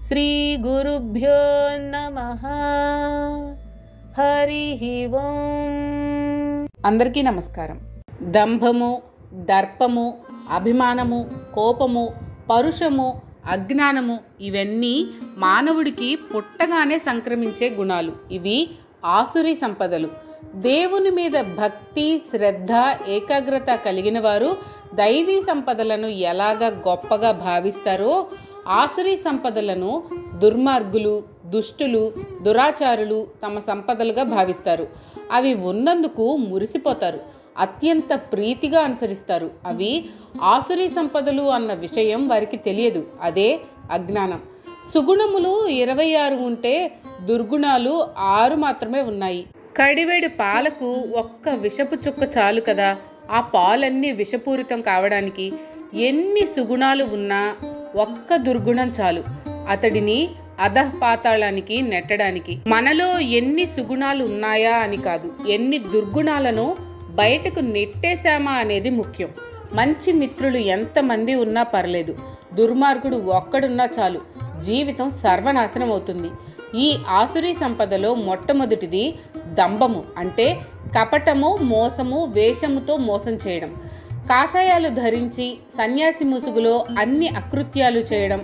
శ్రీ గురుభ్యో నమః. హరి ఓం. అందరికీ నమస్కారం. దంభము, దర్పము, అభిమానము, కోపము, పరుషము, అజ్ఞానము ఇవన్నీ మానవుడికి పుట్టగానే సంక్రమించే గుణాలు. ఇవి ఆసురీ సంపదలు. దేవుని మీద భక్తి, శ్రద్ధ, ఏకాగ్రత కలిగిన వారు దైవీ సంపదలను ఎలాగ గొప్పగా భావిస్తారో ఆసురీ సంపదలను దుర్మార్గులు, దుష్టులు, దురాచారులు తమ సంపదలుగా భావిస్తారు. అవి ఉన్నందుకు మురిసిపోతారు, అత్యంత ప్రీతిగా అనుసరిస్తారు. అవి ఆసురీ సంపదలు అన్న విషయం వారికి తెలియదు. అదే అజ్ఞానం. సుగుణములు 26 ఉంటే దుర్గుణాలు 6 మాత్రమే ఉన్నాయి. కడివేడి పాలకు ఒక్క విషపు చుక్క చాలు కదా ఆ పాలన్నీ విషపూరితం కావడానికి. ఎన్ని సుగుణాలు ఉన్నా ఒక్క దుర్గుణం చాలు అతడిని అధఃపాతాళానికి నెట్టడానికి. మనలో ఎన్ని సుగుణాలు ఉన్నాయా అని కాదు, ఎన్ని దుర్గుణాలను బయటకు నెట్టేశామా అనేది ముఖ్యం. మంచి మిత్రులు ఎంతమంది ఉన్నా పర్లేదు, దుర్మార్గుడు ఒక్కడున్నా చాలు జీవితం సర్వనాశనం అవుతుంది. ఈ ఆసురీ సంపదలో మొట్టమొదటిది దంభము, అంటే కపటము, మోసము, వేషముతో మోసం చేయడం. కాషాయాలు ధరించి సన్యాసి ముసుగులో అన్ని అకృత్యాలు చేయడం,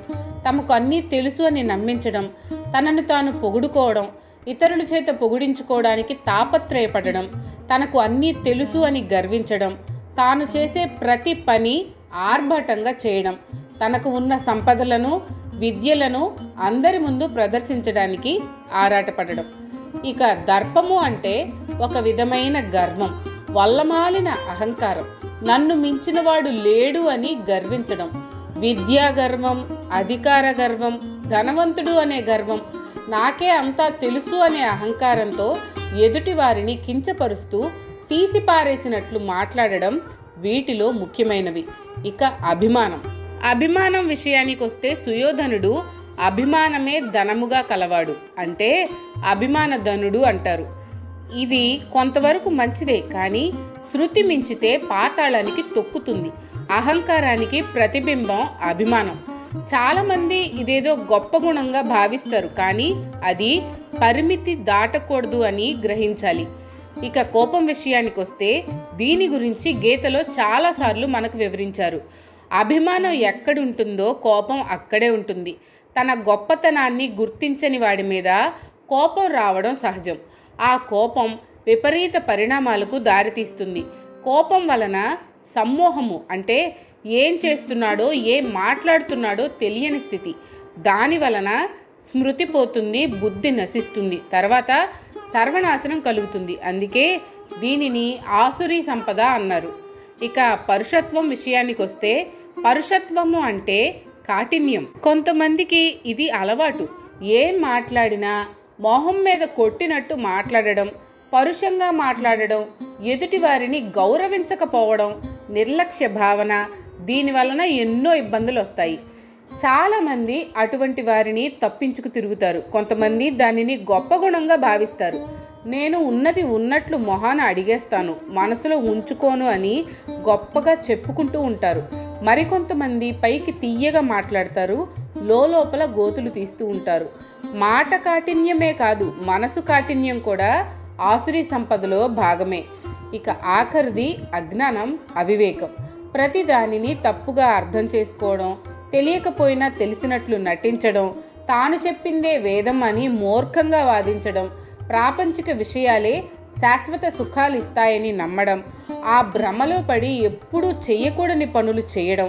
తమకు అన్నీ తెలుసు అని నమ్మించడం, తనను తాను పొగుడుకోవడం, ఇతరుల చేత పొగిడించుకోవడానికి తాపత్రయపడడం, తనకు అన్నీ తెలుసు అని గర్వించడం, తాను చేసే ప్రతి పని ఆర్భాటంగా చేయడం, తనకు ఉన్న సంపదలను, విద్యలను అందరి ముందు ప్రదర్శించడానికి ఆరాటపడడం. ఇక దర్పము అంటే ఒక విధమైన గర్వం, వల్లమాలిన అహంకారం, నన్ను మించినవాడు లేడు అని గర్వించడం. విద్యా గర్వం, అధికార గర్వం, ధనవంతుడు అనే గర్వం, నాకే అంతా తెలుసు అనే అహంకారంతో ఎదుటి వారిని కించపరుస్తూ తీసిపారేసినట్లు మాట్లాడడం వీటిలో ముఖ్యమైనవి. ఇక అభిమానం. అభిమానం విషయానికి వస్తే సుయోధనుడు అభిమానమే ధనముగా కలవాడు, అంటే అభిమాన ధనుడు అంటారు. ఇది కొంతవరకు మంచిదే, కానీ శృతి మించితే పాతాళానికి తొక్కుతుంది. అహంకారానికి ప్రతిబింబం అభిమానం. చాలామంది ఇదేదో గొప్ప గుణంగా భావిస్తారు, కానీ అది పరిమితి దాటకూడదు అని గ్రహించాలి. ఇక కోపం విషయానికి వస్తే దీని గురించి గీతలో చాలాసార్లు మనకు వివరించారు. అభిమానం ఎక్కడుంటుందో కోపం అక్కడే ఉంటుంది. తన గొప్పతనాన్ని గుర్తించని వాడి మీద కోపం రావడం సహజం. ఆ కోపం విపరీత పరిణామాలకు దారితీస్తుంది. కోపం వలన సమ్మోహము, అంటే ఏం చేస్తున్నాడో, ఏం మాట్లాడుతున్నాడో తెలియని స్థితి. దాని వలన స్మృతి పోతుంది, బుద్ధి నశిస్తుంది, తర్వాత సర్వనాశనం కలుగుతుంది. అందుకే దీనిని ఆసురీ సంపద అన్నారు. ఇక పరుషత్వం విషయానికి వస్తే పరుషత్వము అంటే కాఠిన్యం. కొంతమందికి ఇది అలవాటు. ఏం మాట్లాడినా మొహం మీద కొట్టినట్టు మాట్లాడడం, పరుషంగా మాట్లాడడం, ఎదుటి వారిని గౌరవించకపోవడం, నిర్లక్ష్య భావన. దీని వలన ఎన్నో ఇబ్బందులు వస్తాయి. చాలామంది అటువంటి వారిని తప్పించుకు తిరుగుతారు. కొంతమంది దానిని గొప్ప గుణంగా భావిస్తారు. నేను ఉన్నది ఉన్నట్లు మొహాన అడిగేస్తాను, మనసులో ఉంచుకోను అని గొప్పగా చెప్పుకుంటూ ఉంటారు. మరికొంతమంది పైకి తీయగా మాట్లాడతారు, లోపల గోతులు తీస్తూ ఉంటారు. మాట కాఠిన్యమే కాదు, మనసు కాఠిన్యం కూడా ఆసురీ సంపదలో భాగమే. ఇక ఆఖరిది అజ్ఞానం, అవివేకం. ప్రతి దానిని తప్పుగా అర్థం చేసుకోవడం, తెలియకపోయినా తెలిసినట్లు నటించడం, తాను చెప్పిందే వేదం అని మూర్ఖంగా వాదించడం, ప్రాపంచిక విషయాలే శాశ్వత సుఖాలు ఇస్తాయని నమ్మడం, ఆ భ్రమలో పడి ఎప్పుడూ చేయకూడని పనులు చేయడం,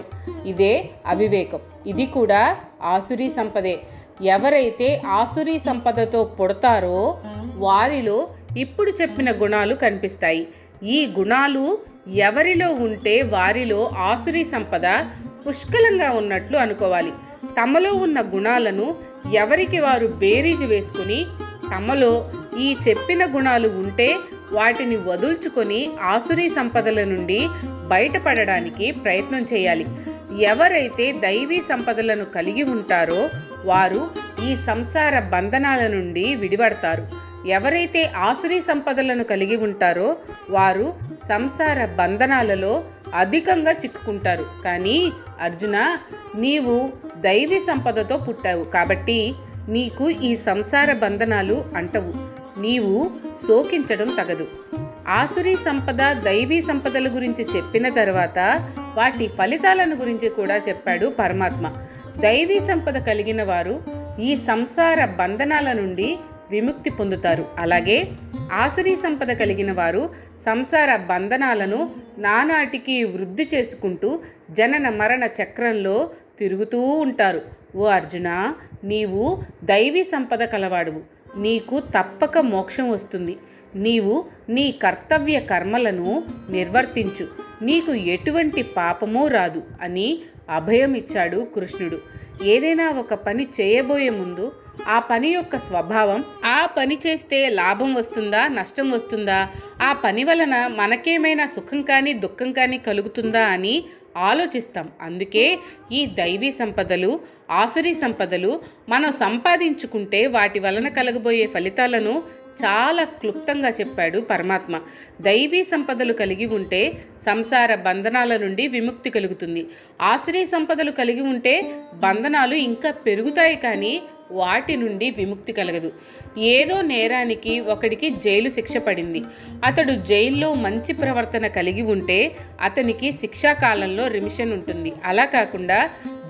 ఇదే అవివేకం. ఇది కూడా ఆసురీ సంపదే. ఎవరైతే ఆసురీ సంపదతో పుడతారో వారిలో ఇప్పుడు చెప్పిన గుణాలు కనిపిస్తాయి. ఈ గుణాలు ఎవరిలో ఉంటే వారిలో ఆసురీ సంపద పుష్కలంగా ఉన్నట్లు అనుకోవాలి. తమలో ఉన్న గుణాలను ఎవరికి వారు బేరీజు వేసుకుని తమలో ఈ చెప్పిన గుణాలు ఉంటే వాటిని వదుల్చుకొని ఆసురీ సంపదల నుండి బయటపడడానికి ప్రయత్నం చేయాలి. ఎవరైతే దైవీ సంపదలను కలిగి ఉంటారో వారు ఈ సంసార బంధనాల నుండి విడిపడతారు. ఎవరైతే ఆసురీ సంపదలను కలిగి ఉంటారో వారు సంసార బంధనాలలో అధికంగా చిక్కుకుంటారు. కానీ అర్జున, నీవు దైవీ సంపదతో పుట్టావు కాబట్టి నీకు ఈ సంసార బంధనాలు అంటవు. నీవు శోకించడం తగదు. ఆసురీ సంపద, దైవీ సంపదల గురించి చెప్పిన తర్వాత వాటి ఫలితాలను గురించి కూడా చెప్పాడు పరమాత్మ. దైవీ సంపద కలిగిన వారు ఈ సంసార బంధనాల నుండి విముక్తి పొందుతారు. అలాగే ఆసురీ సంపద కలిగిన వారు సంసార బంధనాలను నానాటికి వృద్ధి చేసుకుంటూ జనన మరణ చక్రంలో తిరుగుతూ ఉంటారు. ఓ అర్జున, నీవు దైవీ సంపద కలవాడువు. నీకు తప్పక మోక్షం వస్తుంది. నీవు నీ కర్తవ్య కర్మలను నిర్వర్తించు. నీకు ఎటువంటి పాపమూ రాదు అని అభయం ఇచ్చాడు కృష్ణుడు. ఏదైనా ఒక పని చేయబోయే ముందు ఆ పని యొక్క స్వభావం, ఆ పని చేస్తే లాభం వస్తుందా, నష్టం వస్తుందా, ఆ పని వలన మనకేమైనా సుఖం కానీ దుఃఖం కానీ కలుగుతుందా అని ఆలోచిస్తాం. అందుకే ఈ దైవీ సంపదలు, ఆసురీ సంపదలు మనం సంపాదించుకుంటే వాటి వలన కలగబోయే ఫలితాలను చాలా క్లుప్తంగా చెప్పాడు పరమాత్మ. దైవీ సంపదలు కలిగి ఉంటే సంసార బంధనాల నుండి విముక్తి కలుగుతుంది. ఆసురీ సంపదలు కలిగి ఉంటే బంధనాలు ఇంకా పెరుగుతాయి, కానీ వాటి నుండి విముక్తి కలగదు. ఏదో నేరానికి ఒకడికి జైలు శిక్ష పడింది. అతడు జైల్లో మంచి ప్రవర్తన కలిగి ఉంటే అతనికి శిక్షాకాలంలో రిమిషన్ ఉంటుంది. అలా కాకుండా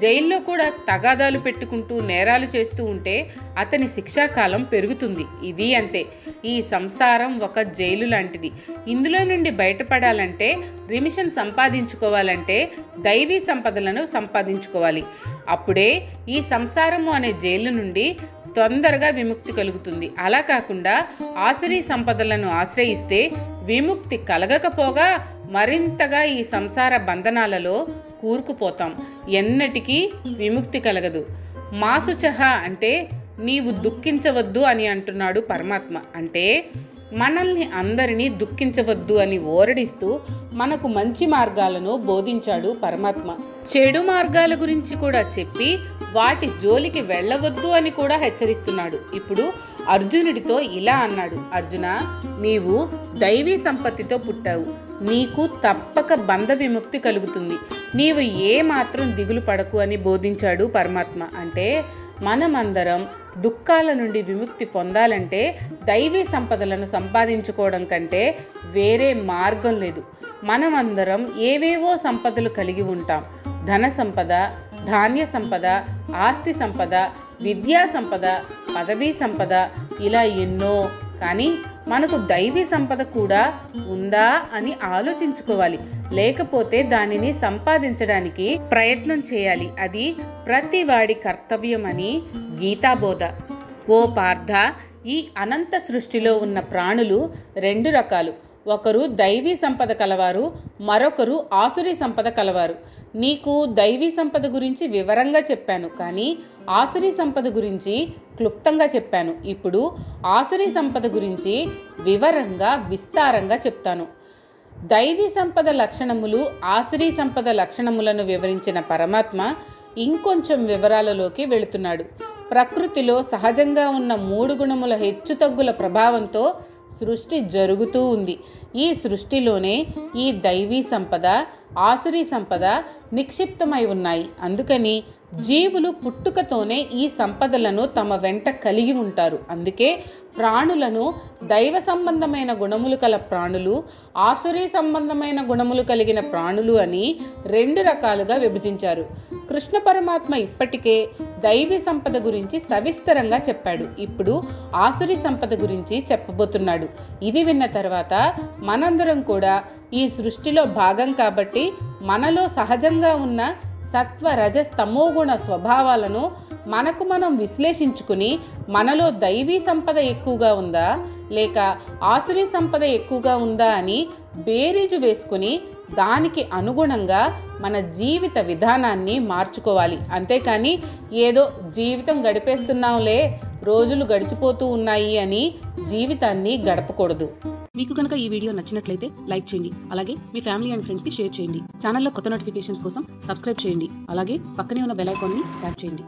జైల్లో కూడా తగాదాలు పెట్టుకుంటూ నేరాలు చేస్తూ ఉంటే అతని శిక్షాకాలం పెరుగుతుంది. ఇది అంతే. ఈ సంసారం ఒక జైలు లాంటిది. ఇందులో నుండి బయటపడాలంటే, రిమిషన్ సంపాదించుకోవాలంటే దైవీ సంపదలను సంపాదించుకోవాలి. అప్పుడే ఈ సంసారము అనే జైలు నుండి తొందరగా విముక్తి కలుగుతుంది. అలా కాకుండా ఆసురీ సంపదలను ఆశ్రయిస్తే విముక్తి కలగకపోగా మరింతగా ఈ సంసార బంధనాలలో కూరుకుపోతాం. ఎన్నటికీ విముక్తి కలగదు. మాసుచహ అంటే నీవు దుఃఖించవద్దు అని అంటున్నాడు పరమాత్మ. అంటే మనల్ని అందరినీ దుఃఖించవద్దు అని ఓరడిస్తూ మనకు మంచి మార్గాలను బోధించాడు పరమాత్మ. చెడు మార్గాల గురించి కూడా చెప్పి వాటి జోలికి వెళ్ళవద్దు అని కూడా హెచ్చరిస్తున్నాడు. ఇప్పుడు అర్జునుడితో ఇలా అన్నాడు: అర్జున, నీవు దైవీ సంపత్తితో పుట్టావు. నీకు తప్పక బంధ విముక్తి కలుగుతుంది. నీవు ఏ మాత్రం దిగులు పడకు అని బోధించాడు పరమాత్మ. అంటే మనమందరం దుఃఖాల నుండి విముక్తి పొందాలంటే దైవీ సంపదలను సంపాదించుకోవడం కంటే వేరే మార్గం లేదు. మనమందరం ఏవేవో సంపదలు కలిగి ఉంటాం. ధన సంపద, ధాన్య సంపద, ఆస్తి సంపద, విద్యా సంపద, పదవీ సంపద, ఇలా ఎన్నో. కానీ మనకు దైవీ సంపద కూడా ఉందా అని ఆలోచించుకోవాలి. లేకపోతే దానిని సంపాదించడానికి ప్రయత్నం చేయాలి. అది ప్రతి వాడి కర్తవ్యం అని గీతాబోధ. ఓ పార్థ, ఈ అనంత సృష్టిలో ఉన్న ప్రాణులు రెండు రకాలు. ఒకరు దైవీ సంపద కలవారు, మరొకరు ఆసురీ సంపద కలవారు. నీకు దైవీ సంపద గురించి వివరంగా చెప్పాను, కానీ ఆసురీ సంపద గురించి క్లుప్తంగా చెప్పాను. ఇప్పుడు ఆసురీ సంపద గురించి వివరంగా, విస్తారంగా చెప్తాను. దైవీ సంపద లక్షణములు, ఆసురీ సంపద లక్షణములను వివరించిన పరమాత్మ ఇంకొంచెం వివరాలలోకి వెళుతున్నాడు. ప్రకృతిలో సహజంగా ఉన్న 3 గుణముల హెచ్చుతగ్గుల ప్రభావంతో సృష్టి జరుగుతూ ఉంది. ఈ సృష్టిలోనే ఈ దైవీ సంపద, ఆసురీ సంపద నిక్షిప్తమై ఉన్నాయి. అందుకని జీవులు పుట్టుకతోనే ఈ సంపదలను తమ వెంట కలిగి ఉంటారు. అందుకే ప్రాణులను దైవ సంబంధమైన గుణములు కల ప్రాణులు, ఆసురీ సంబంధమైన గుణములు కలిగిన ప్రాణులు అని 2 రకాలుగా విభజించారు. కృష్ణ పరమాత్మ ఇప్పటికే దైవీ సంపద గురించి సవిస్తరంగా చెప్పాడు. ఇప్పుడు ఆసురీ సంపద గురించి చెప్పబోతున్నాడు. ఇది విన్న తర్వాత మనందరం కూడా ఈ సృష్టిలో భాగం కాబట్టి మనలో సహజంగా ఉన్న సత్వ, రజస్, తమోగుణ స్వభావాలను మనకు మనం విశ్లేషించుకుని మనలో దైవీ సంపద ఎక్కువగా ఉందా లేక ఆసురీ సంపద ఎక్కువగా ఉందా అని బేరీజు వేసుకుని దానికి అనుగుణంగా మన జీవిత విధానాన్ని మార్చుకోవాలి. అంతేకాని ఏదో జీవితం గడిపేస్తున్నాంలే, రోజులు గడిచిపోతూ ఉన్నాయి అని జీవితాన్ని గడపకూడదు. మీకు కనుక ఈ వీడియో నచ్చినట్లయితే లైక్ చేయండి. అలాగే మీ ఫ్యామిలీ అండ్ ఫ్రెండ్స్ కి షేర్ చేయండి. ఛానల్లో కొత్త నోటిఫికేషన్స్ కోసం సబ్స్క్రైబ్ చేయండి. అలాగే పక్కనే ఉన్న బెల్ ఐకాన్ ని ట్యాప్ చేయండి.